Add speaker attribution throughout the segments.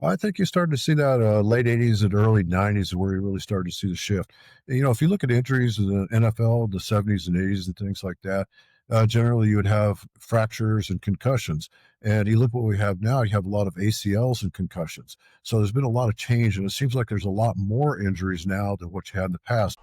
Speaker 1: I think you started to see that late 80s and early 90s is where you really started to see the shift. If you look at injuries in the NFL, the 70s and 80s and things like that, generally you would have fractures and concussions. And you look what we have now, you have a lot of ACLs and concussions. So there's been a lot of change, and it seems like there's a lot more injuries now than what you had in the past.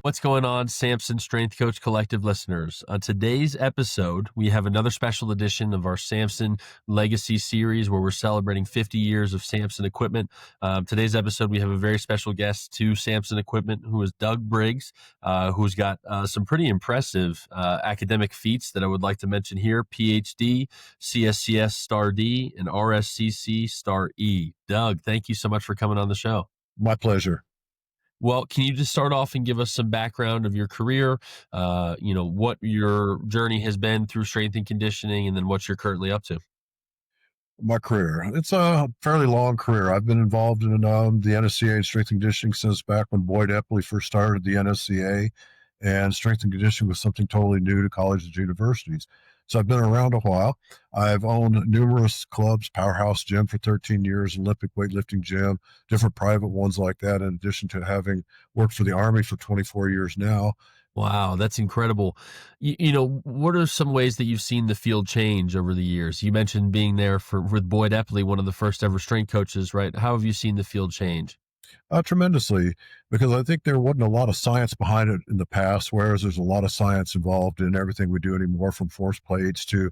Speaker 2: What's going on, Samson Strength Coach Collective listeners? On today's episode, we have another special edition of our Samson Legacy series where we're celebrating 50 years of Samson equipment. Today's episode, we have a very special guest to Samson equipment, who is Doug Briggs, who's got some pretty impressive academic feats that I would like to mention here: PhD, CSCS Star D, and RSCC Star E. Doug, thank you so much for coming on the show.
Speaker 1: My pleasure.
Speaker 2: Well, can you just start off and give us some background of your career, what your journey has been through strength and conditioning, and then what you're currently up to?
Speaker 1: My career. It's a fairly long career. I've been involved in the NSCA and strength and conditioning since back when Boyd Epley first started the NSCA, and strength and conditioning was something totally new to colleges and universities. So I've been around a while. I've owned numerous clubs, Powerhouse Gym for 13 years, Olympic weightlifting gym, different private ones like that, in addition to having worked for the Army for 24 years now.
Speaker 2: Wow, that's incredible. What are some ways that you've seen the field change over the years? You mentioned being there with Boyd Epley, one of the first ever strength coaches, right? How have you seen the field change?
Speaker 1: Tremendously, because I think there wasn't a lot of science behind it in the past, whereas there's a lot of science involved in everything we do anymore, from force plates to,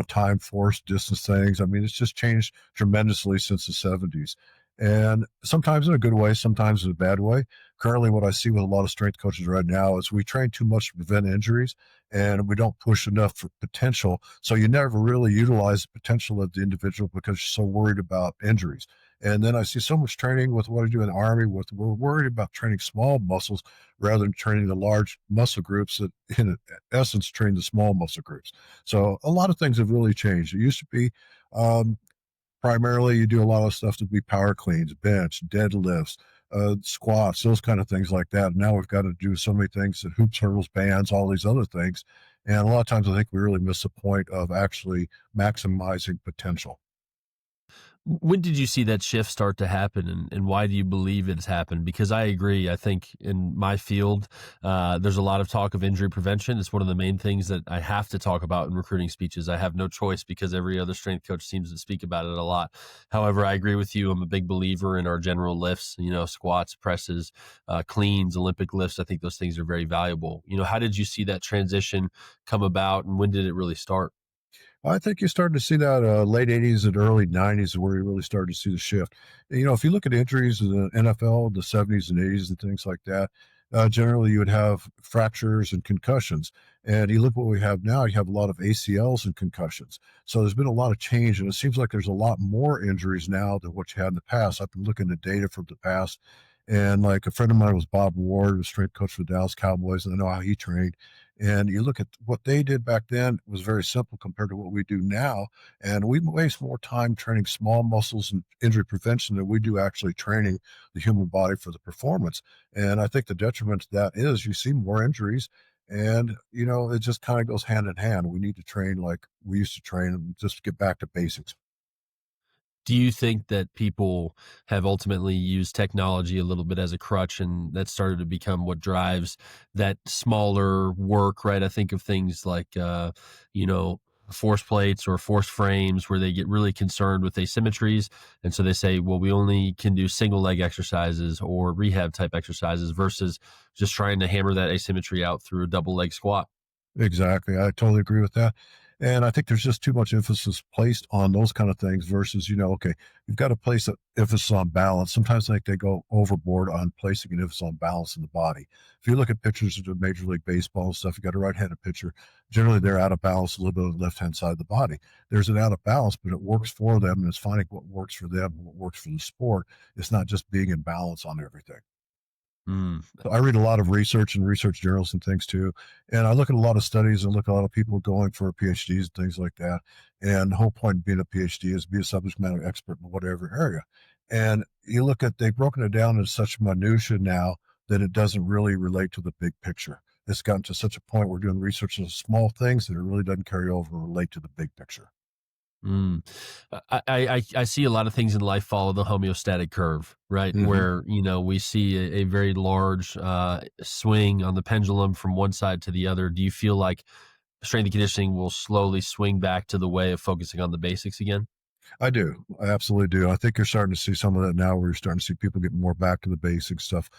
Speaker 1: time, force, distance things. I mean, it's just changed tremendously since the 70s. And sometimes in a good way, sometimes in a bad way. Currently, what I see with a lot of strength coaches right now is we train too much to prevent injuries, and we don't push enough for potential. So you never really utilize the potential of the individual because you're so worried about injuries. And then I see so much training with what I do in the Army. We're worried about training small muscles rather than training the large muscle groups that, in essence, train the small muscle groups. So a lot of things have really changed. It used to be um, primarily you do a lot of stuff to be power cleans, bench, deadlifts, squats, those kind of things like that. Now we've got to do so many things that hoops, hurdles, bands, all these other things. And a lot of times I think we really miss the point of actually maximizing potential.
Speaker 2: When did you see that shift start to happen, and why do you believe it's happened? Because I agree. I think in my field, there's a lot of talk of injury prevention. It's one of the main things that I have to talk about in recruiting speeches. I have no choice because every other strength coach seems to speak about it a lot. However, I agree with you. I'm a big believer in our general lifts, squats, presses, cleans, Olympic lifts. I think those things are very valuable. How did you see that transition come about, and when did it really start?
Speaker 1: I think you started to see that late 80s and early 90s is where you really started to see the shift. If you look at injuries in the NFL, the 70s and 80s and things like that, generally you would have fractures and concussions. And you look what we have now, you have a lot of ACLs and concussions. So there's been a lot of change, and it seems like there's a lot more injuries now than what you had in the past. I've been looking at data from the past, and like a friend of mine was Bob Ward, a strength coach for the Dallas Cowboys, and I know how he trained. And you look at what they did back then, it was very simple compared to what we do now. And we waste more time training small muscles and injury prevention than we do actually training the human body for the performance. And I think the detriment to that is you see more injuries. And, it just kind of goes hand in hand. We need to train like we used to train and just get back to basics.
Speaker 2: Do you think that people have ultimately used technology a little bit as a crutch, and that started to become what drives that smaller work, right? I think of things like, force plates or force frames where they get really concerned with asymmetries. And so they say, well, we only can do single leg exercises or rehab type exercises versus just trying to hammer that asymmetry out through a double leg squat.
Speaker 1: Exactly. I totally agree with that. And I think there's just too much emphasis placed on those kind of things versus, okay, you've got to place an emphasis on balance. Sometimes I think they go overboard on placing an emphasis on balance in the body. If you look at pictures of Major League Baseball and stuff, you got a right-handed pitcher. Generally, they're out of balance a little bit on the left-hand side of the body. There's an out of balance, but it works for them, and it's finding what works for them, what works for the sport. It's not just being in balance on everything.
Speaker 2: Mm.
Speaker 1: So I read a lot of research and research journals and things too. And I look at a lot of studies and look at a lot of people going for PhDs and things like that. And the whole point of being a PhD is be a subject matter expert in whatever area. And you look at, they've broken it down in such minutia now that it doesn't really relate to the big picture. It's gotten to such a point where we're doing research on small things that it really doesn't carry over or relate to the big picture.
Speaker 2: Mm. I see a lot of things in life follow the homeostatic curve, right?
Speaker 1: Hmm.
Speaker 2: Where, we see a very large swing on the pendulum from one side to the other. Do you feel like strength and conditioning will slowly swing back to the way of focusing on the basics again?
Speaker 1: I do. I absolutely do. I think you're starting to see some of that now where you're starting to see people get more back to the basic stuff.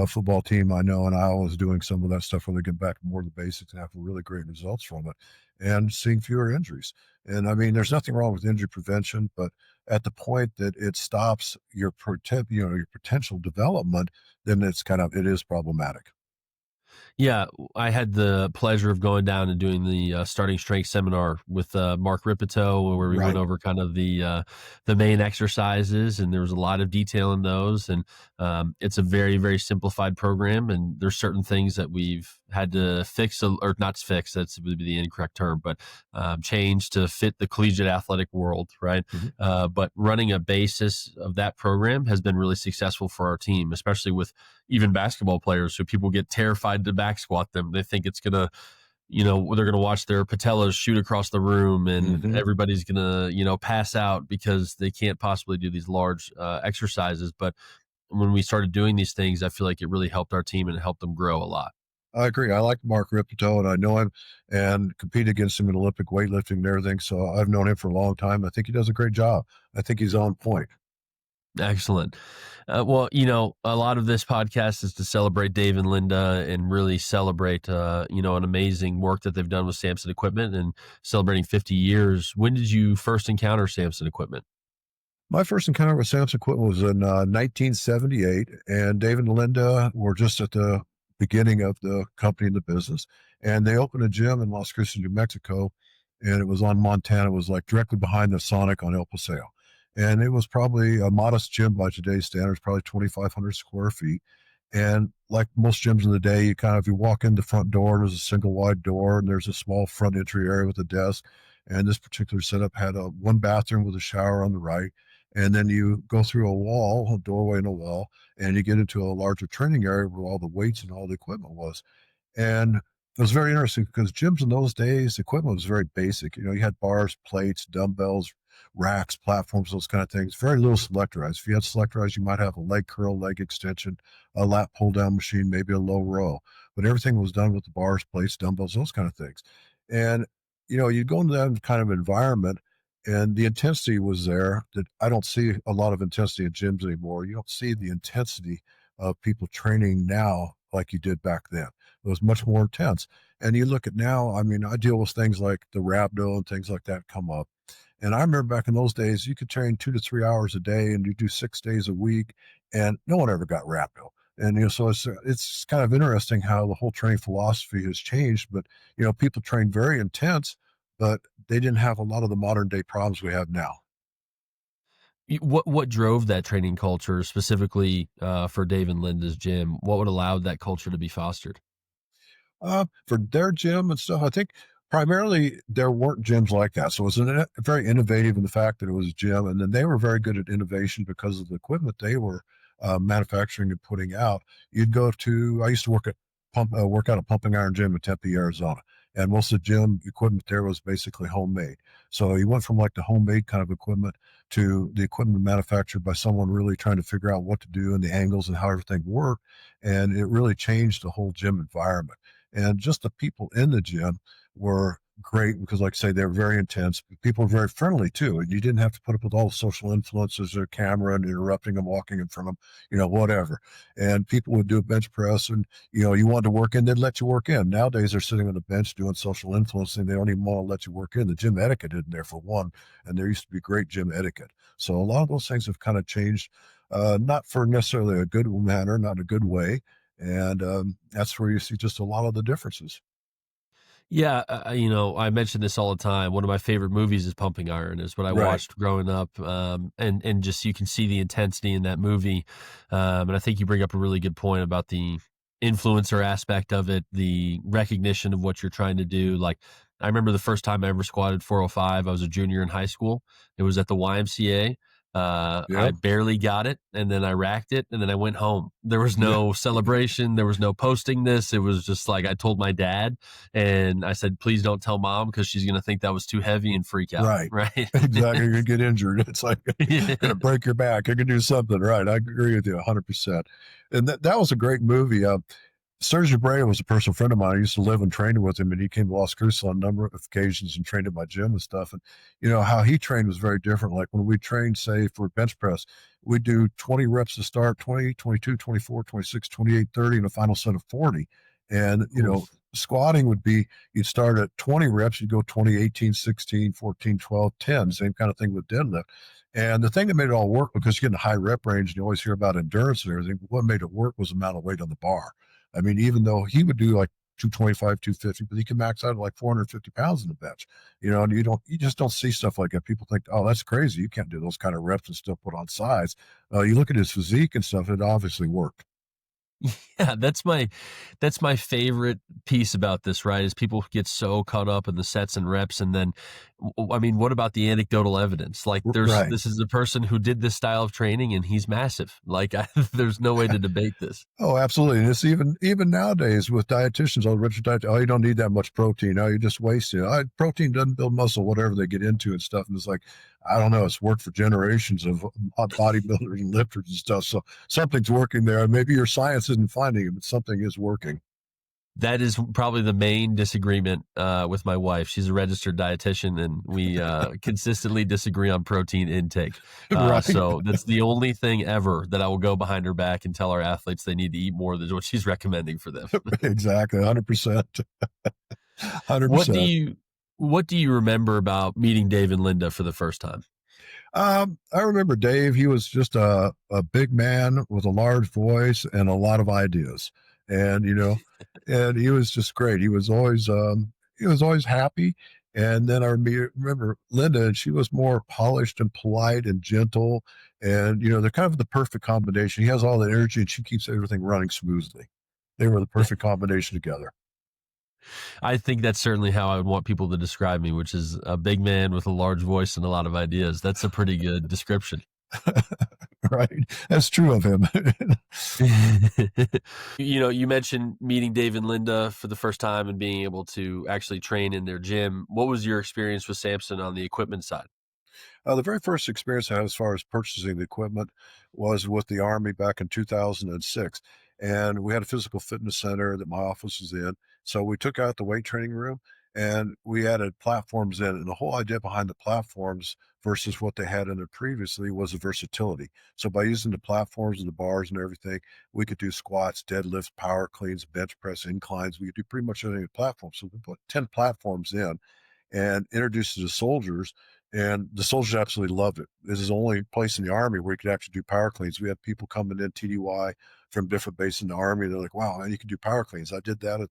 Speaker 1: Football team, I know, and I was doing some of that stuff where they get back more to the basics and have really great results from it and seeing fewer injuries. And I mean, there's nothing wrong with injury prevention, but at the point that it stops your potential development, then it is problematic.
Speaker 2: Yeah, I had the pleasure of going down and doing the starting strength seminar with Mark Ripito, where we went
Speaker 1: Right.
Speaker 2: over kind of the main exercises, and there was a lot of detail in those. And it's a very very simplified program, and there's certain things that we've had to fix, or not fix. That's would be the incorrect term, but change to fit the collegiate athletic world, right?
Speaker 1: Mhm.
Speaker 2: But running a basis of that program has been really successful for our team, especially with even basketball players who people get terrified to back squat them. They think it's gonna, they're gonna watch their patellas shoot across the room, and
Speaker 1: Mhm.
Speaker 2: everybody's gonna, pass out because they can't possibly do these large exercises. But when we started doing these things, I feel like it really helped our team and it helped them grow a lot.
Speaker 1: I agree. I like Mark Ripito, and I know him and compete against him in Olympic weightlifting and everything. So I've known him for a long time. I think he does a great job. I think he's on point.
Speaker 2: Excellent. Well, a lot of this podcast is to celebrate Dave and Linda and really celebrate, an amazing work that they've done with Samson Equipment and celebrating 50 years. When did you first encounter Samson Equipment?
Speaker 1: My first encounter with Samson Equipment was in 1978, and Dave and Linda were just at the beginning of the company and the business. And they opened a gym in Las Cruces, New Mexico, and it was on Montana. It was like directly behind the Sonic on El Paseo. And it was probably a modest gym by today's standards, probably 2,500 square feet. And like most gyms in the day, you walk in the front door, there's a single wide door, and there's a small front entry area with a desk. And this particular setup had a one bathroom with a shower on the right, and then you go through a doorway in a wall, and you get into a larger training area where all the weights and all the equipment was. And it was very interesting because gyms in those days, equipment was very basic. You had bars, plates, dumbbells, racks, platforms, those kind of things. Very little selectorized. If you had selectorized, you might have a leg curl, leg extension, a lat pull down machine, maybe a low row. But everything was done with the bars, plates, dumbbells, those kind of things. And you go into that kind of environment, and the intensity was there that I don't see a lot of intensity in gyms anymore. You don't see the intensity of people training now like you did back then. It was much more intense. And you look at now, I mean, I deal with things like the rhabdo and things like that come up. And I remember back in those days, you could train 2 to 3 hours a day and you do 6 days a week, and no one ever got rhabdo. And so it's kind of interesting how the whole training philosophy has changed. But people train very intense, but they didn't have a lot of the modern day problems we have now.
Speaker 2: What drove that training culture specifically for Dave and Linda's gym? What would allow that culture to be fostered?
Speaker 1: For their gym and stuff, I think primarily there weren't gyms like that. So it was very innovative in the fact that it was a gym, and then they were very good at innovation because of the equipment they were manufacturing and putting out. I used to work out a pumping iron gym in Tempe, Arizona, and most of the gym equipment there was basically homemade. So you went from like the homemade kind of equipment to the equipment manufactured by someone really trying to figure out what to do and the angles and how everything worked, and it really changed the whole gym environment. And just the people in the gym were great because, like I say, they were very intense. People were very friendly too. And you didn't have to put up with all the social influences or camera and interrupting them, walking in front of them, whatever. And people would do a bench press, and, you wanted to work in, they'd let you work in. Nowadays, they're sitting on the bench doing social influencing. They don't even want to let you work in. The gym etiquette isn't there for one. And there used to be great gym etiquette. So a lot of those things have kind of changed, not for necessarily a good manner, not a good way, and that's where you see just a lot of the differences.
Speaker 2: Yeah, I mention this all the time. One of my favorite movies is Pumping Iron. Is what I
Speaker 1: Right.
Speaker 2: watched growing up, and just you can see the intensity in that movie. And I think you bring up a really good point about the influencer aspect of it, the recognition of what you're trying to do. Like, I remember the first time I ever squatted 405. I was a junior in high school. It was at the YMCA. I
Speaker 1: Yep.
Speaker 2: barely got it, and then I racked it, and then I went home. There was
Speaker 1: Yeah.
Speaker 2: no celebration. There was no posting this. It was just like I told my dad, and I said, please don't tell mom because she's going to think that was too heavy and freak out.
Speaker 1: Right.
Speaker 2: Right.
Speaker 1: Exactly. You're gonna get injured. It's like you're gonna break your back. You can do something. Right. I agree with you 100%. And that was a great movie. Serge Abreu was a personal friend of mine. I used to live and train with him, and he came to Las Cruces on a number of occasions and trained at my gym and stuff. And how he trained was very different. Like when we trained, say for bench press, we do 20 reps to start, 20, 22, 24, 26, 28, 30, and a final set of 40. And
Speaker 2: Oof.
Speaker 1: squatting would be you'd start at 20 reps, you'd go 20, 18, 16, 14, 12, 10. Same kind of thing with deadlift. And the thing that made it all work, because you get in a high rep range and you always hear about endurance and everything, what made it work was the amount of weight on the bar. I mean, even though he would do like 225, 250, but he can max out at like 450 pounds in the bench, and you just don't see stuff like that. People think, oh, that's crazy. You can't do those kind of reps and still put on size. You look at his physique and stuff, it obviously worked.
Speaker 2: Yeah, that's my favorite piece about this, right? Is people get so caught up in the sets and reps, and then, I mean, what about the anecdotal evidence? Like,
Speaker 1: Right.
Speaker 2: this is a person who did this style of training, and he's massive. Like, there's no way to debate this.
Speaker 1: Oh, absolutely. And it's even nowadays with dietitians, oh, Richard diet, oh, you don't need that much protein. Oh, you're just wasting it. Protein doesn't build muscle, whatever they get into and stuff. And it's like, I don't know, it's worked for generations of bodybuilders and lifters and stuff. So something's working there. Maybe your science isn't finding it, but something is working.
Speaker 2: That is probably the main disagreement with my wife. She's a registered dietitian, and we consistently disagree on protein intake.
Speaker 1: Right.
Speaker 2: So that's the only thing ever that I will go behind her back and tell our athletes they need to eat more than what she's recommending for them.
Speaker 1: Exactly. 100%.
Speaker 2: What do
Speaker 1: 100%.
Speaker 2: you what do you remember about meeting Dave and Linda for the first time?
Speaker 1: I remember Dave. He was just a big man with a large voice and a lot of ideas, and and he was just great. He was always happy. And then remember Linda, and she was more polished and polite and gentle, and they're kind of the perfect combination. He has all the energy, and she keeps everything running smoothly. They were the perfect combination together.
Speaker 2: I think that's certainly how I would want people to describe me, which is a big man with a large voice and a lot of ideas. That's a pretty good description.
Speaker 1: Right? That's true of him.
Speaker 2: You mentioned meeting Dave and Linda for the first time and being able to actually train in their gym. What was your experience with Samson on the equipment side?
Speaker 1: The very first experience I had as far as purchasing the equipment was with the Army back in 2006. And we had a physical fitness center that my office was in. So we took out the weight training room and we added platforms in. And the whole idea behind the platforms versus what they had in there previously was the versatility. So by using the platforms and the bars and everything, we could do squats, deadlifts, power cleans, bench press, inclines. We could do pretty much anything with platforms. So we put 10 platforms in and introduced it to soldiers, and the soldiers absolutely loved it. This is the only place in the Army where you could actually do power cleans. We had people coming in TDY from different bases in the Army. They're like, "Wow, man, you can do power cleans." I did that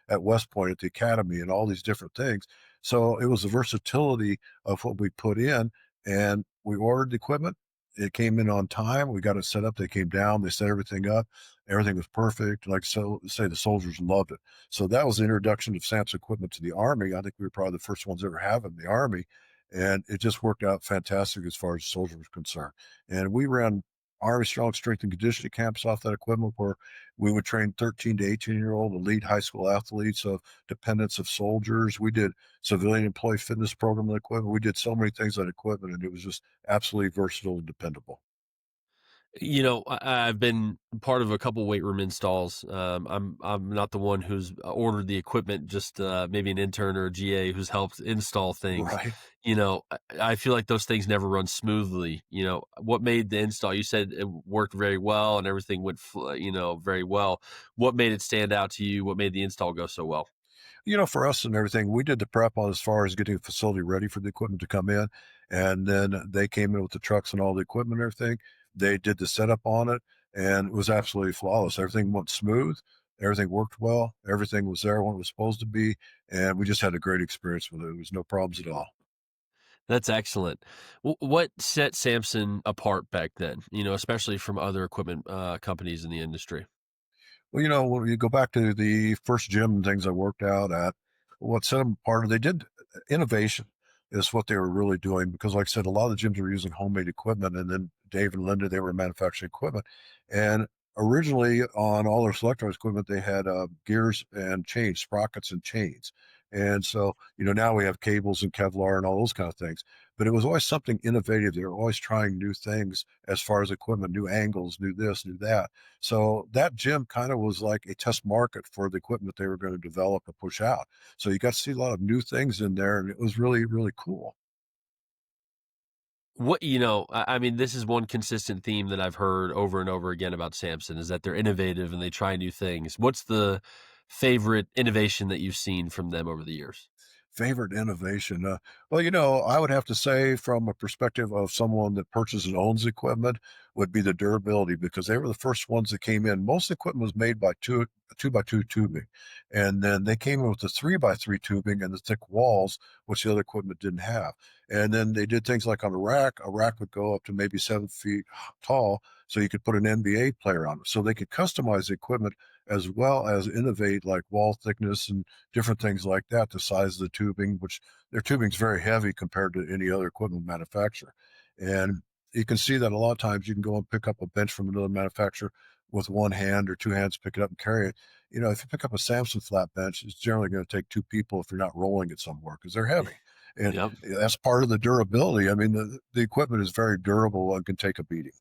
Speaker 1: at West Point at the Academy and all these different things. So it was the versatility of what we put in, and we ordered the equipment. It came in on time. We got it set up. They came down. They set everything up. Everything was perfect. Like so, say the soldiers loved it. So that was the introduction of Sam's equipment to the Army. I think we were probably the first ones ever have in the Army, and it just worked out fantastic as far as soldiers were concerned. And we ran Army Strong Strength and Conditioning camps off that equipment where we would train 13 to 18-year-old elite high school athletes of dependents of soldiers. We did civilian employee fitness program on equipment. We did so many things on equipment, and it was just absolutely versatile and dependable.
Speaker 2: I've been part of a couple weight room installs. I'm not the one who's ordered the equipment, just maybe an intern or a GA who's helped install things.
Speaker 1: Right.
Speaker 2: I feel like those things never run smoothly. What made the install? You said it worked very well and everything went, very well. What made it stand out to you? What made the install go so well?
Speaker 1: For us and everything, we did the prep on as far as getting the facility ready for the equipment to come in. And then they came in with the trucks and all the equipment and everything. They did the setup on it and it was absolutely flawless. Everything went smooth. Everything worked well. Everything was there when it was supposed to be, and we just had a great experience with it. There was no problems at all.
Speaker 2: That's excellent. What set Samson apart back then, especially from other equipment companies in the industry?
Speaker 1: Well, when you go back to the first gym and things I worked out at, what set them apart, they did innovation is what they were really doing because, like I said, a lot of the gyms were using homemade equipment, and then Dave and Linda, they were manufacturing equipment. And originally, on all their selector equipment, they had gears and chains, sprockets and chains. And so, now we have cables and Kevlar and all those kind of things. But it was always something innovative. They were always trying new things as far as equipment, new angles, new this, new that. So that gym kind of was like a test market for the equipment they were going to develop and push out. So you got to see a lot of new things in there, and it was really, really cool.
Speaker 2: I mean, this is one consistent theme that I've heard over and over again about Samson is that they're innovative and they try new things. What's the favorite innovation that you've seen from them over the years?
Speaker 1: Favorite innovation? Well, I would have to say, from a perspective of someone that purchases and owns equipment, would be the durability because they were the first ones that came in. Most equipment was made by two by two tubing, and then they came in with the three by three tubing and the thick walls, which the other equipment didn't have. And then they did things like on a rack. A rack would go up to maybe 7 feet tall, so you could put an NBA player on it. So they could customize the equipment as well as innovate like wall thickness and different things like that, the size of the tubing, which their tubing is very heavy compared to any other equipment manufacturer. And you can see that a lot of times you can go and pick up a bench from another manufacturer with one hand or two hands, pick it up and carry it. If you pick up a Samson flat bench, it's generally going to take two people if you're not rolling it somewhere because they're heavy. And
Speaker 2: Yep.
Speaker 1: that's part of the durability. I mean, the equipment is very durable and can take a beating.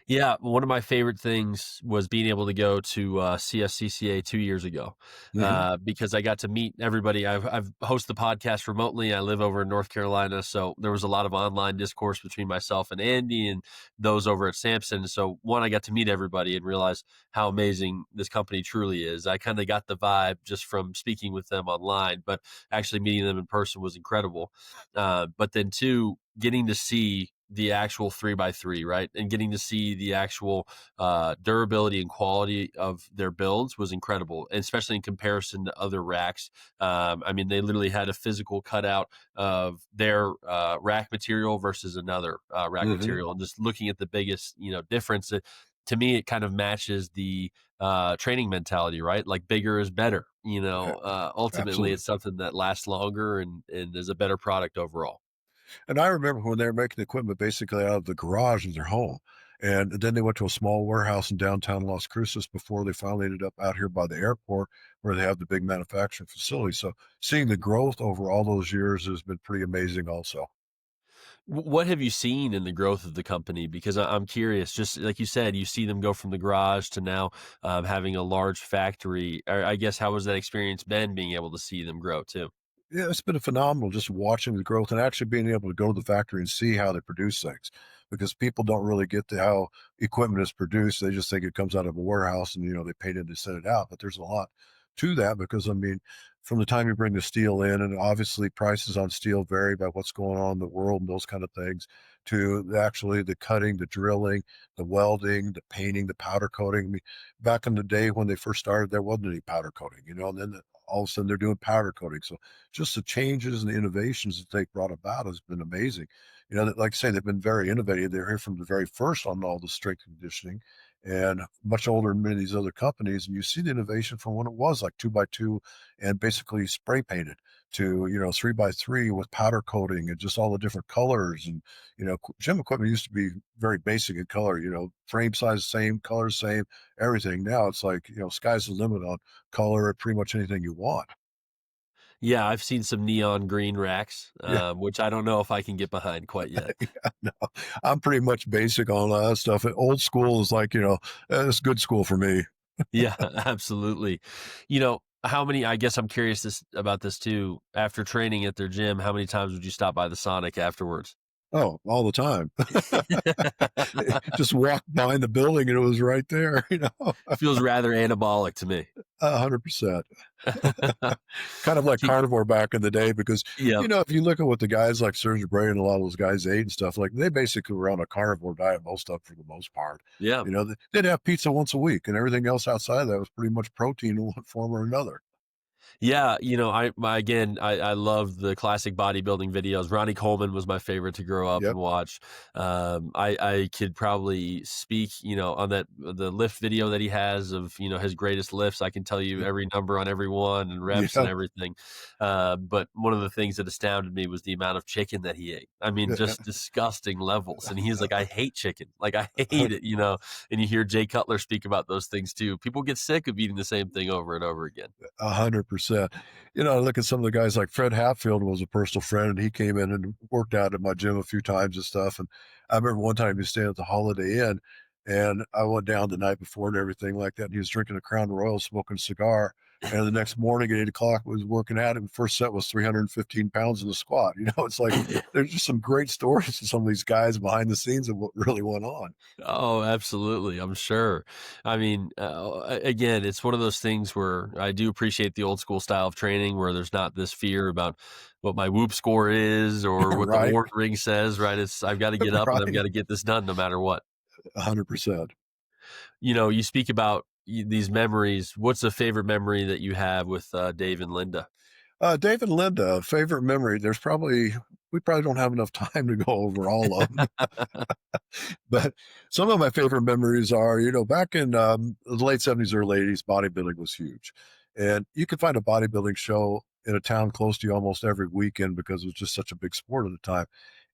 Speaker 2: Yeah, one of my favorite things was being able to go to CSCCA 2 years ago
Speaker 1: Hmm.
Speaker 2: because I got to meet everybody. I've hosted the podcast remotely. I live over in North Carolina, so there was a lot of online discourse between myself and Andy and those over at Samson. So one, I got to meet everybody and realize how amazing this company truly is. I kind of got the vibe just from speaking with them online, but actually meeting them in person was incredible. But then two, getting to see the actual 3x3, right? And getting to see the actual durability and quality of their builds was incredible, especially in comparison to other racks. I mean, they literally had a physical cutout of their rack material versus another rack
Speaker 1: Hmm.
Speaker 2: material. And just looking at the biggest, difference, to me, it kind of matches the training mentality, right? Like bigger is better. Ultimately,
Speaker 1: Absolutely.
Speaker 2: it's something that lasts longer and is a better product overall.
Speaker 1: And I remember when they were making the equipment basically out of the garage in their home. And then they went to a small warehouse in downtown Las Cruces before they finally ended up out here by the airport where they have the big manufacturing facility. So seeing the growth over all those years has been pretty amazing also.
Speaker 2: What have you seen in the growth of the company? Because I'm curious, just like you said, you see them go from the garage to now having a large factory. I guess how has that experience been being able to see them grow too?
Speaker 1: Yeah, it's been phenomenal just watching the growth and actually being able to go to the factory and see how they produce things because people don't really get to how equipment is produced. They just think it comes out of a warehouse and, they paint it and send it out. But there's a lot to that because, I mean, from the time you bring the steel in, and obviously prices on steel vary by what's going on in the world and those kind of things, to actually the cutting, the drilling, the welding, the painting, the powder coating. I mean, back in the day when they first started, there wasn't any powder coating, and then all of a sudden they're doing powder coating. So just the changes and the innovations that they brought about has been amazing. Like I say, they've been very innovative. They're here from the very first on all the strength conditioning and much older than many of these other companies. And you see the innovation from when it was like two by two and basically spray painted to, three by three with powder coating and just all the different colors. And, gym equipment used to be very basic in color, frame size, same color, same everything. Now it's like, sky's the limit on color at pretty much anything you want.
Speaker 2: Yeah, I've seen some neon green racks,
Speaker 1: Yeah.
Speaker 2: which I don't know if I can get behind quite yet.
Speaker 1: No, I'm pretty much basic on all that stuff. And old school is like, it's good school for me.
Speaker 2: Yeah, absolutely. How many? I guess I'm curious about this too. After training at their gym, how many times would you stop by the Sonic afterwards?
Speaker 1: Oh, all the time. Just walked behind the building and it was right there,
Speaker 2: Feels rather anabolic to me.
Speaker 1: 100%. Kind of like
Speaker 2: He-
Speaker 1: carnivore back in the day because,
Speaker 2: Yep.
Speaker 1: if you look at what the guys like Serge Bray and a lot of those guys ate and stuff, like they basically were on a carnivore diet, most of for the most part.
Speaker 2: Yeah.
Speaker 1: They'd have pizza once a week and everything else outside of that was pretty much protein in one form or another.
Speaker 2: Yeah, again, I love the classic bodybuilding videos. Ronnie Coleman was my favorite to grow up
Speaker 1: Yep.
Speaker 2: and watch. I could probably speak, on the lift video that he has of his greatest lifts. I can tell you every number on every one and reps and
Speaker 1: Yep.
Speaker 2: everything. But one of the things that astounded me was the amount of chicken that he ate. I mean,
Speaker 1: Yeah.
Speaker 2: just disgusting levels. And he's like, I hate chicken, like I hate it. And you hear Jay Cutler speak about those things too. People get sick of eating the same thing over and over again.
Speaker 1: 100%. I look at some of the guys like Fred Hatfield was a personal friend, and he came in and worked out at my gym a few times and stuff. And I remember one time he was staying at the Holiday Inn, and I went down the night before and everything like that. And he was drinking a Crown Royal, smoking a cigar. And the next morning at 8 o'clock, was working out. And first set was 315 pounds in the squat. It's like there's just some great stories of some of these guys behind the scenes of what really went on.
Speaker 2: Oh, absolutely. I'm sure. I mean, again, it's one of those things where I do appreciate the old school style of training where there's not this fear about what my whoop score is or what the
Speaker 1: Right.
Speaker 2: Oura ring says, right? I've got to get up and I've got
Speaker 1: Right.
Speaker 2: to get this done no matter what.
Speaker 1: 100%.
Speaker 2: You speak about these memories. What's a favorite memory that you have with Dave and Linda?
Speaker 1: Dave and Linda, favorite memory. We probably don't have enough time to go over all of them. But some of my favorite memories are, back in the late 70s, early 80s, bodybuilding was huge. And you could find a bodybuilding show in a town close to you almost every weekend because it was just such a big sport at the time.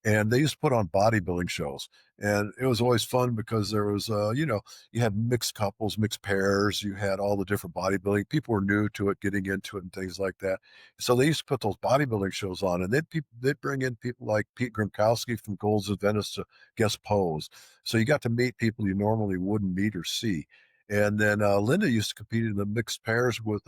Speaker 1: And they used to put on bodybuilding shows. And it was always fun because there was, you had mixed couples, mixed pairs, you had all the different bodybuilding. People were new to it, getting into it and things like that. So they used to put those bodybuilding shows on, and they'd bring in people like Pete Grimkowski from Golds of Venice to guest pose. So you got to meet people you normally wouldn't meet or see. And then Linda used to compete in the mixed pairs with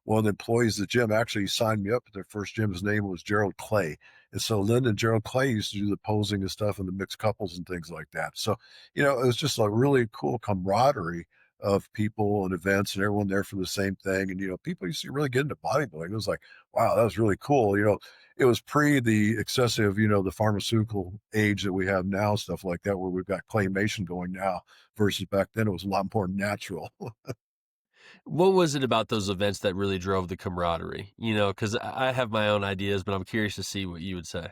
Speaker 1: one of the employees of the gym. Actually, he signed me up at their first gym. His name was Gerald Clay. And so Linda and Gerald Clay used to do the posing and stuff and the mixed couples and things like that. So, it was just a really cool camaraderie of people and events and everyone there for the same thing. And, people used to really get into bodybuilding. It was like, wow, that was really cool. It was pre the excessive, the pharmaceutical age that we have now, stuff like that, where we've got claymation going now versus back then it was a lot more natural.
Speaker 2: What was it about those events that really drove the camaraderie? Because I have my own ideas, but I'm curious to see what you would say.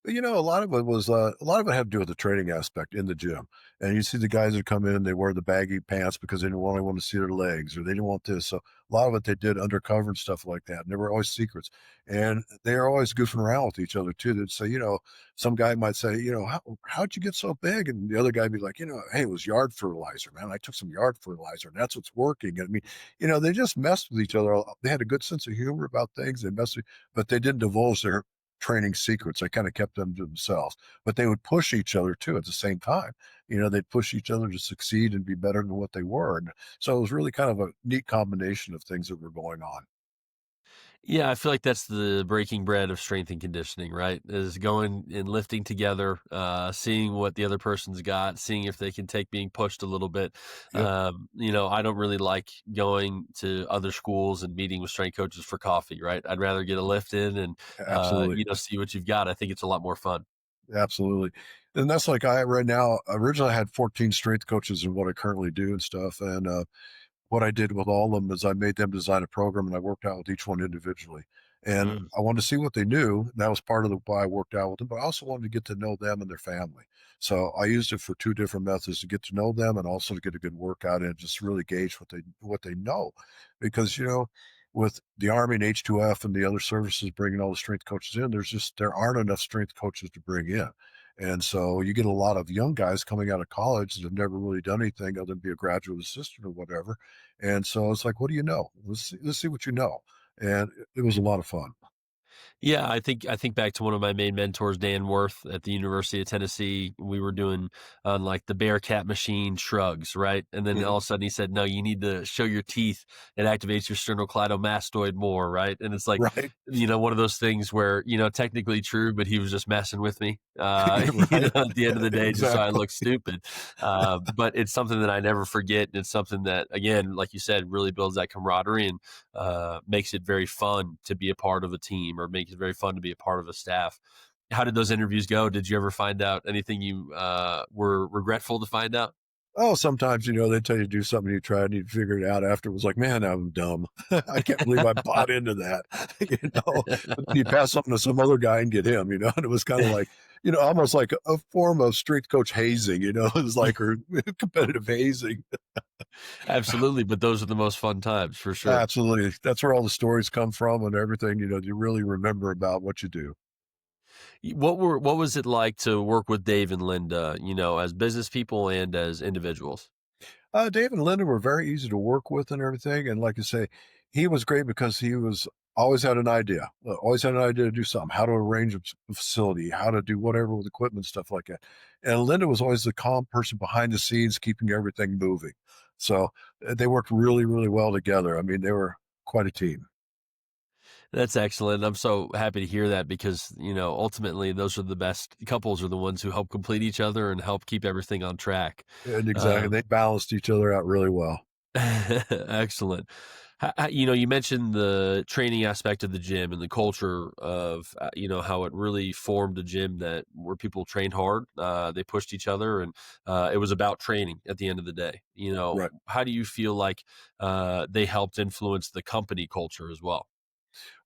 Speaker 1: A lot of it was a lot of it had to do with the training aspect in the gym. And you see the guys that come in, they wear the baggy pants because they didn't want to see their legs or they didn't want this. So a lot of it they did undercover and stuff like that. And there were always secrets. And they are always goofing around with each other too. They'd say, some guy might say, how'd you get so big? And the other guy would be like, hey, it was yard fertilizer, man. I took some yard fertilizer and that's what's working. And I mean, they just messed with each other. They had a good sense of humor about things. But they didn't divulge their training secrets. They kind of kept them to themselves, but they would push each other too at the same time. They'd push each other to succeed and be better than what they were. And so it was really kind of a neat combination of things that were going on.
Speaker 2: Yeah, I feel like that's the breaking bread of strength and conditioning, right? Is going and lifting together, seeing what the other person's got, seeing if they can take being pushed a little bit.
Speaker 1: Yep,
Speaker 2: I don't really like going to other schools and meeting with strength coaches for coffee, right? I'd rather get a lift in and
Speaker 1: absolutely.
Speaker 2: see what you've got. I think it's a lot more fun.
Speaker 1: Absolutely. And that's like I right now, originally I had 14 strength coaches in what I currently do and stuff. And what I did with all of them is I made them design a program and I worked out with each one individually. And
Speaker 2: Mm.
Speaker 1: I wanted to see what they knew. And that was part of the why I worked out with them, but I also wanted to get to know them and their family. So I used it for two different methods to get to know them and also to get a good workout in, just really gauge what they know. Because, with the Army and H2F and the other services bringing all the strength coaches in, there aren't enough strength coaches to bring in. And so you get a lot of young guys coming out of college that have never really done anything other than be a graduate assistant or whatever. And so it's like, what do you know? Let's see what you know. And it was a lot of fun.
Speaker 2: Yeah, I think back to one of my main mentors, Dan Worth at the University of Tennessee. We were doing on like the Bearcat machine shrugs, right? And then
Speaker 1: Mhm.
Speaker 2: all of a sudden he said, "No, you need to show your teeth. It activates your sternocleidomastoid more, right?" And it's like,
Speaker 1: Right.
Speaker 2: one of those things where technically true, but he was just messing with me.
Speaker 1: You're right.
Speaker 2: At the end of the day, just so I
Speaker 1: Exactly.
Speaker 2: look stupid. But it's something that I never forget, and it's something that, again, like you said, really builds that camaraderie and makes it very fun to be a part of a team, or makes it very fun to be a part of a staff. How did those interviews go? Did you ever find out anything you were regretful to find out?
Speaker 1: Oh, sometimes, they tell you to do something, you try and you figure it out after. It was like, "Man, I'm dumb. I can't believe I bought into that." But then you pass something to some other guy and get him, and it was kinda like, almost like a form of strength coach hazing, it was like or competitive hazing.
Speaker 2: Absolutely, but those are the most fun times for sure.
Speaker 1: Absolutely. That's where all the stories come from and everything, you really remember about what you do.
Speaker 2: What was it like to work with Dave and Linda, as business people and as individuals?
Speaker 1: Dave and Linda were very easy to work with and everything. And like you say, he was great because he was always had an idea, always had an idea to do something, how to arrange a facility, how to do whatever with equipment, stuff like that. And Linda was always the calm person behind the scenes, keeping everything moving. So they worked really, really well together. I mean, they were quite a team.
Speaker 2: That's excellent. I'm so happy to hear that because, ultimately those are the best couples, are the ones who help complete each other and help keep everything on track.
Speaker 1: And exactly,
Speaker 2: Um,
Speaker 1: they balanced each other out really well.
Speaker 2: Excellent. You mentioned the training aspect of the gym and the culture of, how it really formed a gym that where people trained hard, they pushed each other, and it was about training at the end of the day.
Speaker 1: Right.
Speaker 2: How do you feel like they helped influence the company culture as well?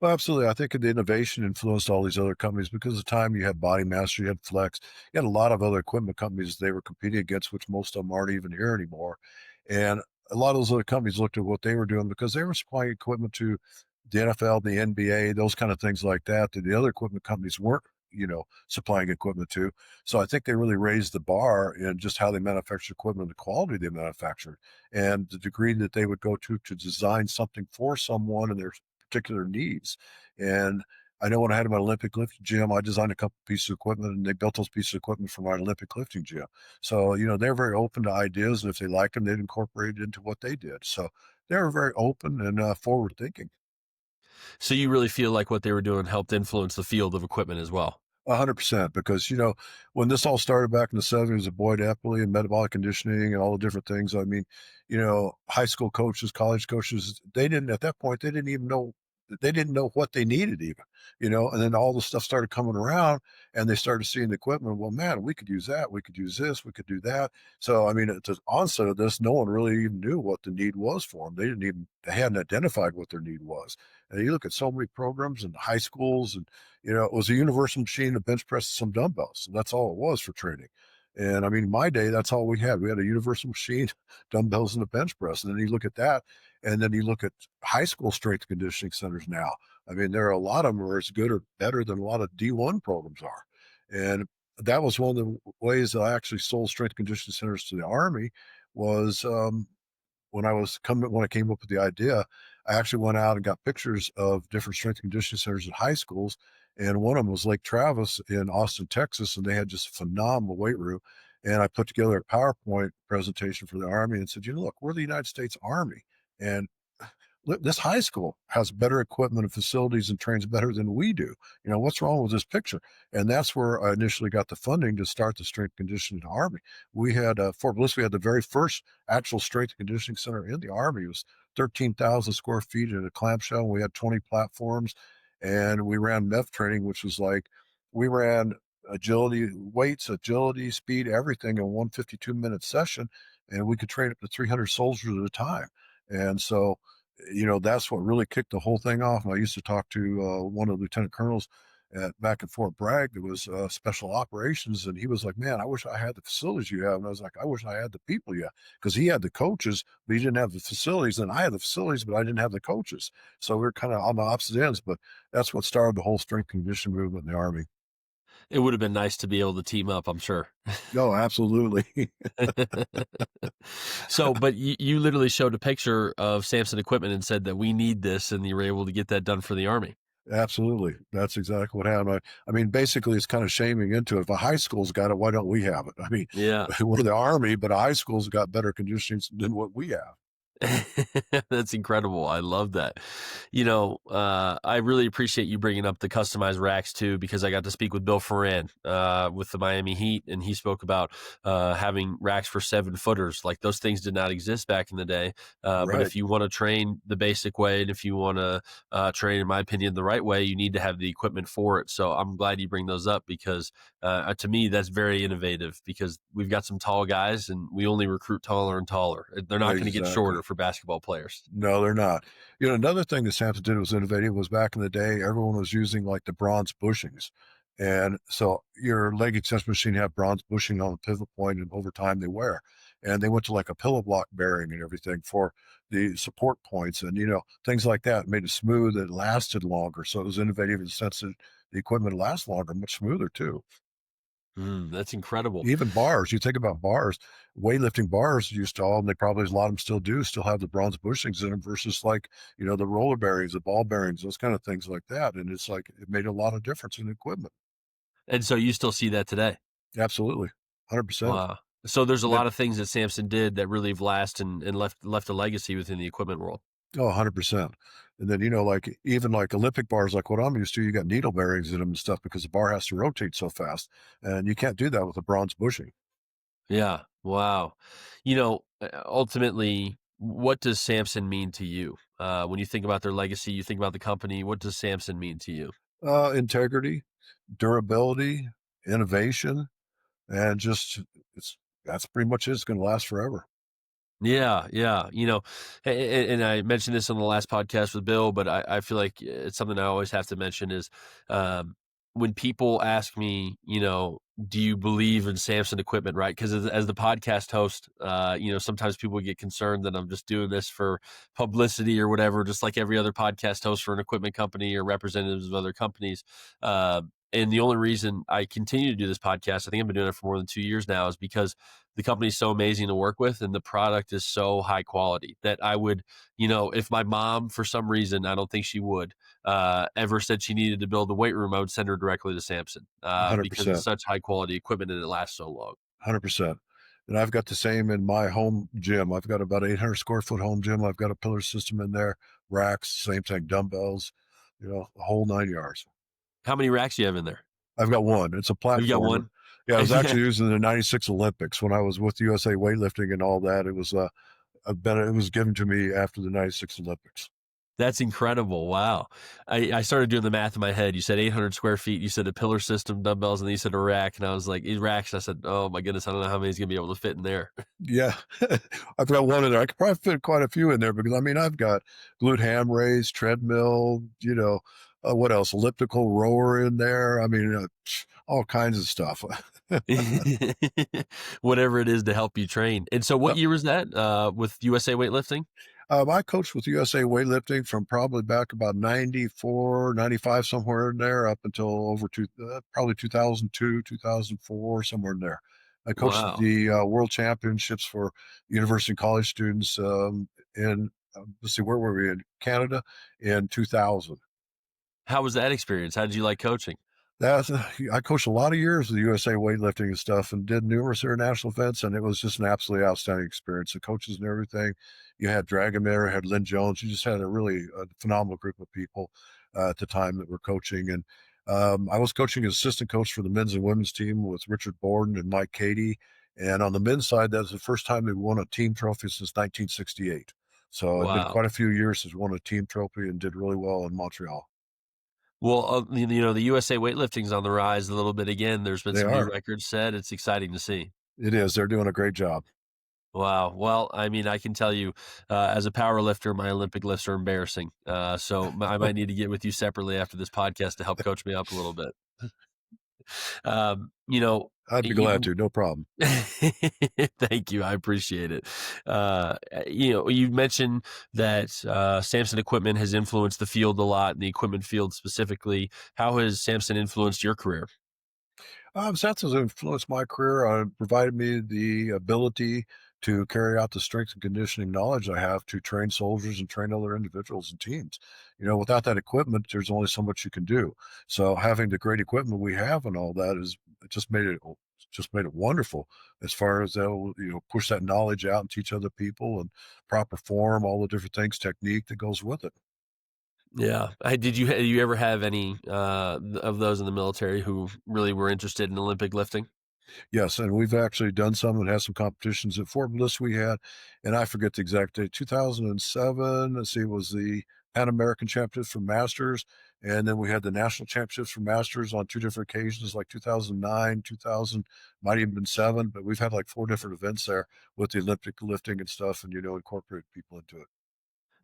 Speaker 1: Well, absolutely. I think the innovation influenced all these other companies because at the time you had Body Master, you had Flex, you had a lot of other equipment companies they were competing against, which most of them aren't even here anymore. And a lot of those other companies looked at what they were doing because they were supplying equipment to the NFL, the NBA, those kind of things like that, that the other equipment companies weren't, supplying equipment to. So I think they really raised the bar in just how they manufacture equipment, the quality they manufactured, and the degree that they would go to design something for someone and their particular needs. And I know when I had my Olympic lifting gym, I designed a couple pieces of equipment and they built those pieces of equipment for my Olympic lifting gym. So, they're very open to ideas. And if they liked them, they'd incorporate it into what they did. So they were very open and forward thinking.
Speaker 2: So you really feel like what they were doing helped influence the field of equipment as well?
Speaker 1: 100% because, when this all started back in the '70s with Boyd Epley and metabolic conditioning and all the different things, I mean, high school coaches, college coaches, they didn't at that point, they didn't know what they needed even, and then all the stuff started coming around and they started seeing the equipment. Well, man, we could use that. We could use this. We could do that. So, I mean, at the onset of this, no one really even knew what the need was for them. They hadn't identified what their need was. And you look at so many programs in high schools and it was a universal machine, a bench press, and some dumbbells. And that's all it was for training. And I mean, in my day, that's all we had. We had a universal machine, dumbbells, and a bench press. And then you look at that, and then you look at high school strength conditioning centers now. I mean, there are a lot of them are as good or better than a lot of D1 programs are. And that was one of the ways that I actually sold strength conditioning centers to the Army was when I came up with the idea, I actually went out and got pictures of different strength and conditioning centers at high schools, and one of them was Lake Travis in Austin, Texas, and they had just a phenomenal weight room. And I put together a PowerPoint presentation for the Army and said, look, we're the United States Army, and this high school has better equipment and facilities and trains better than we do. What's wrong with this picture? And that's where I initially got the funding to start the strength conditioning Army. We had Fort Bliss. We had the very first actual strength and conditioning center in the Army. It was 13,000 square feet in a clamshell. We had 20 platforms, and we ran MEV training, which was like we ran agility, weights, agility, speed, everything in one 52-minute session, and we could train up to 300 soldiers at a time. And so that's what really kicked the whole thing off. And I used to talk to one of the lieutenant colonels back at Fort Bragg that was special operations, and he was like, "Man, I wish I had the facilities you have." And I was like, "I wish I had the people you have," because he had the coaches, but he didn't have the facilities, and I had the facilities, but I didn't have the coaches. So we are kind of on the opposite ends. But that's what started the whole strength conditioning movement in the Army.
Speaker 2: It would have been nice to be able to team up, I'm sure.
Speaker 1: No, absolutely.
Speaker 2: So, but you literally showed a picture of Samson equipment and said that we need this, and you were able to get that done for the Army.
Speaker 1: Absolutely. That's exactly what happened. I mean, basically, it's kind of shaming into it. If a high school's got it, why don't we have it? I mean,
Speaker 2: Yeah.
Speaker 1: we're the Army, but a high school's got better conditions than what we have.
Speaker 2: That's incredible. I love that. I really appreciate you bringing up the customized racks too, because I got to speak with Bill Ferran with the Miami Heat, and he spoke about having racks for 7 footers. Like those things did not exist back in the day. But
Speaker 1: Right.
Speaker 2: if you want to train the basic way, and if you want to train, in my opinion, the right way, you need to have the equipment for it. So I'm glad you bring those up because to me, that's very innovative because we've got some tall guys and we only recruit taller and taller. They're not going to get
Speaker 1: Exactly.
Speaker 2: shorter for basketball players.
Speaker 1: No, they're not. Another thing that Samson did was innovative was back in the day, everyone was using like the bronze bushings. And so your leg extension machine had bronze bushing on the pivot point, and over time they wear. And they went to like a pillow block bearing and everything for the support points and, things like that made it smooth. It lasted longer. So it was innovative in the sense that the equipment lasts longer, much smoother too.
Speaker 2: That's incredible.
Speaker 1: Even bars, you think about bars, weightlifting bars used to all, and they probably, a lot of them still do, still have the bronze bushings in them versus like, the roller bearings, the ball bearings, those kind of things like that. And it's like, it made a lot of difference in equipment.
Speaker 2: And so you still see that today.
Speaker 1: Absolutely. 100%.
Speaker 2: Wow. So there's a
Speaker 1: And then,
Speaker 2: lot of things that Samson did that really have lasted and left a legacy within the equipment world.
Speaker 1: oh, 100%. And then, like even like Olympic bars, like what I'm used to, you got needle bearings in them and stuff because the bar has to rotate so fast. And you can't do that with a bronze bushing.
Speaker 2: Yeah. Wow. Ultimately, what does Samson mean to you? When you think about their legacy, you think about the company. What does Samson mean to you?
Speaker 1: Integrity, durability, innovation, and just that's pretty much it. It's going to last forever.
Speaker 2: Yeah, yeah. And I mentioned this on the last podcast with Bill, but I feel like it's something I always have to mention is um, when people ask me, do you believe in Samson equipment, right? Because as the podcast host, sometimes people get concerned that I'm just doing this for publicity or whatever, just like every other podcast host for an equipment company or representatives of other companies. And the only reason I continue to do this podcast, I think I've been doing it for more than 2 years now, is because the company is so amazing to work with and the product is so high quality that I would, if my mom, for some reason, I don't think she would, ever said she needed to build a weight room, I would send her directly to Samson because it's
Speaker 1: 100%,
Speaker 2: such high quality equipment and it lasts so long.
Speaker 1: 100%. And I've got the same in my home gym. I've got about 800 square foot home gym. I've got a pillar system in there, racks, same thing, dumbbells, the whole 9 yards.
Speaker 2: How many racks do you have in there?
Speaker 1: I've got one. It's a
Speaker 2: Have you got
Speaker 1: platform.
Speaker 2: one?
Speaker 1: Yeah, I was actually using the '96 Olympics when I was with USA weightlifting and all that. It was it was given to me after the '96 Olympics.
Speaker 2: That's incredible. Wow. I started doing the math in my head. You said 800 square feet. You said a pillar system, dumbbells, and then you said a rack. And I was like, racks. I said, oh my goodness, I don't know how many's going to be able to fit in there.
Speaker 1: Yeah, I've got one in there. I could probably fit quite a few in there because I mean I've got glute ham raise, treadmill, what else? Elliptical rower in there. I mean, all kinds of stuff.
Speaker 2: Whatever it is to help you train. And so what
Speaker 1: Yep.
Speaker 2: year was that with USA Weightlifting?
Speaker 1: I coached with USA weightlifting from probably back about 94, 95, somewhere in there, up until probably 2002, 2004, somewhere in there. I coached at
Speaker 2: Wow.
Speaker 1: the World Championships for university and college students in, let's see, where were we, in Canada in 2000.
Speaker 2: How was that experience? How did you like coaching?
Speaker 1: That's I coached a lot of years of the USA weightlifting and stuff, and did numerous international events, and it was just an absolutely outstanding experience. The coaches and everything. You had Dragomir, had Lynn Jones. You just had a phenomenal group of people at the time that were coaching, and I was coaching as assistant coach for the men's and women's team with Richard Borden and Mike Cady. And on the men's side, that was the first time they won a team trophy since 1968. So it'd been
Speaker 2: Wow.
Speaker 1: quite a few years since we won a team trophy and did really well in Montreal.
Speaker 2: Well, the USA weightlifting's on the rise a little bit again. There's been
Speaker 1: They
Speaker 2: some new
Speaker 1: are.
Speaker 2: records set. It's exciting to see.
Speaker 1: It is. They're doing a great job.
Speaker 2: Wow. Well, I mean, I can tell you, as a power lifter, my Olympic lifts are embarrassing. I might need to get with you separately after this podcast to help coach me up a little bit. Um, you know,
Speaker 1: I'd be glad
Speaker 2: you,
Speaker 1: to, no problem.
Speaker 2: thank you. I appreciate it. You mentioned that Samson equipment has influenced the field a lot, and the equipment field specifically. How has Samson influenced your career?
Speaker 1: Sets has influenced my career, provided me the ability to carry out the strength and conditioning knowledge I have to train soldiers and train other individuals and teams. Without that equipment, there's only so much you can do. So having the great equipment we have and all that is it just made it wonderful as far as they'll push that knowledge out and teach other people and proper form, all the different things, technique that goes with it.
Speaker 2: Yeah. Did you ever have any of those in the military who really were interested in Olympic lifting?
Speaker 1: Yes, and we've actually done some and had some competitions at Fort Bliss we had, and I forget the exact date, 2007, let's see, it was the Pan American Championships for Masters, and then we had the National Championships for Masters on 2 different occasions, like 2009, 2000, might even been 7, but we've had, like, 4 different events there with the Olympic lifting and stuff and, incorporate people into it.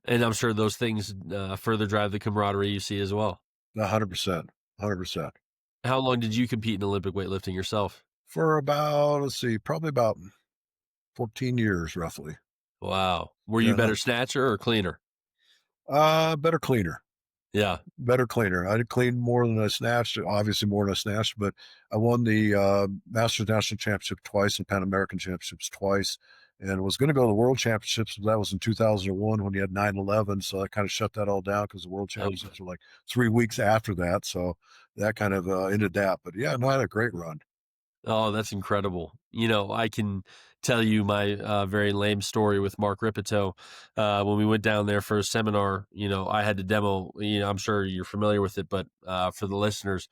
Speaker 2: And I'm sure those things further drive the camaraderie you see as well.
Speaker 1: 100%, 100%.
Speaker 2: How long did you compete in Olympic weightlifting yourself?
Speaker 1: For about, let's see, probably about 14 years, roughly.
Speaker 2: Wow. Were you
Speaker 1: Yeah,
Speaker 2: better snatcher or cleaner?
Speaker 1: better cleaner.
Speaker 2: Yeah.
Speaker 1: Better cleaner. I cleaned more than I snatched, obviously more than I snatched, but I won the Masters National Championship twice and Pan American Championships twice, and was going to go to the World Championships. But that was in 2001 when you had 9/11, so I kind of shut that all down because the World
Speaker 2: Oh,
Speaker 1: Championships were like 3 weeks after that, so that kind of ended that. But yeah, no, I had a great run.
Speaker 2: oh, that's incredible. I can tell you my very lame story with Mark Ripito. When we went down there for a seminar, I had to demo, I'm sure you're familiar with it, but for the listeners,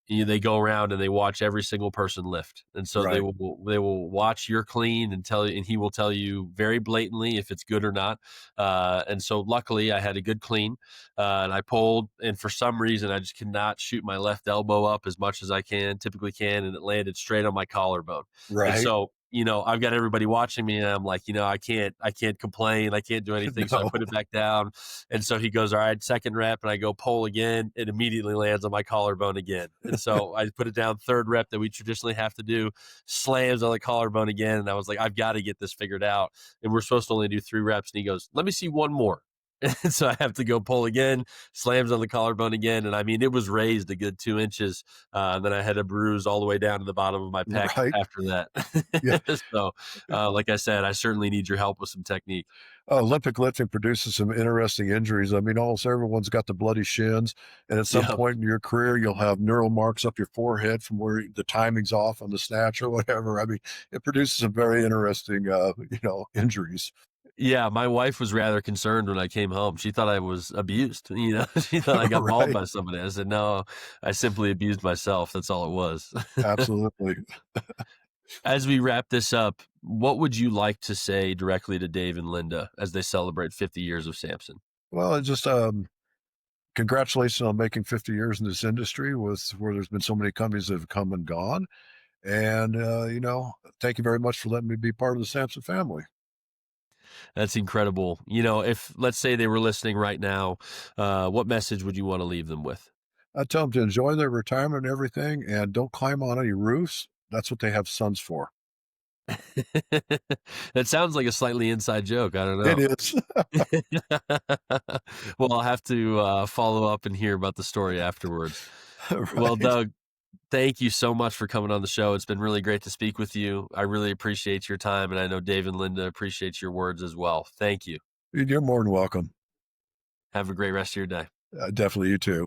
Speaker 2: they go around and they watch every single person lift, and so
Speaker 1: Right,
Speaker 2: they will watch your clean and tell you, and he will tell you very blatantly if it's good or not. And so luckily I had a good clean, and I pulled, and for some reason I just cannot shoot my left elbow up as much as I typically can, and it landed straight on my collarbone. And
Speaker 1: right.
Speaker 2: so I've got everybody watching me, and I'm like, I can't complain, I can't do anything, so I
Speaker 1: No,
Speaker 2: put it back down. And so he goes, all right, second rep, and I go pull again. It immediately lands on my collarbone again. And so I put it down, third rep that we traditionally have to do, slams on the collarbone again. And I was like, I've got to get this figured out. And we're supposed to only do 3 reps. And he goes, let me see one more. And so I have to go pull again, slams on the collarbone again. And I mean, it was raised a good 2 inches. And then I had a bruise all the way down to the bottom of my pec
Speaker 1: right.
Speaker 2: after that.
Speaker 1: Yeah.
Speaker 2: So, like I said, I certainly need your help with some technique.
Speaker 1: Olympic lifting produces some interesting injuries. I mean, almost everyone's got the bloody shins, and at some
Speaker 2: Yeah.
Speaker 1: point in your career, you'll have neural marks up your forehead from where the timing's off on the snatch or whatever. I mean, it produces some very interesting, injuries.
Speaker 2: Yeah, my wife was rather concerned when I came home. She thought I was abused, She thought I got mauled
Speaker 1: Right?
Speaker 2: by somebody. I said, "No, I simply abused myself. That's all it was."
Speaker 1: Absolutely.
Speaker 2: As we wrap this up, what would you like to say directly to Dave and Linda as they celebrate 50 years of Samson?
Speaker 1: Well, it's just congratulations on making 50 years in this industry with where there's been so many companies that have come and gone. And, thank you very much for letting me be part of the Sampson family.
Speaker 2: That's incredible. If let's say they were listening right now, what message would you want to leave them with?
Speaker 1: I tell them to enjoy their retirement and everything and don't climb on any roofs. That's what they have sons for.
Speaker 2: That sounds like a slightly inside joke. I don't
Speaker 1: It
Speaker 2: know.
Speaker 1: is.
Speaker 2: Well, I'll have to follow up and hear about the story afterwards. Well,
Speaker 1: Right.
Speaker 2: Doug, thank you so much for coming on the show. It's been really great to speak with you. I really appreciate your time, and I know Dave and Linda appreciate your words as well. Thank you.
Speaker 1: You're more than welcome.
Speaker 2: Have a great rest of your day.
Speaker 1: Definitely you too.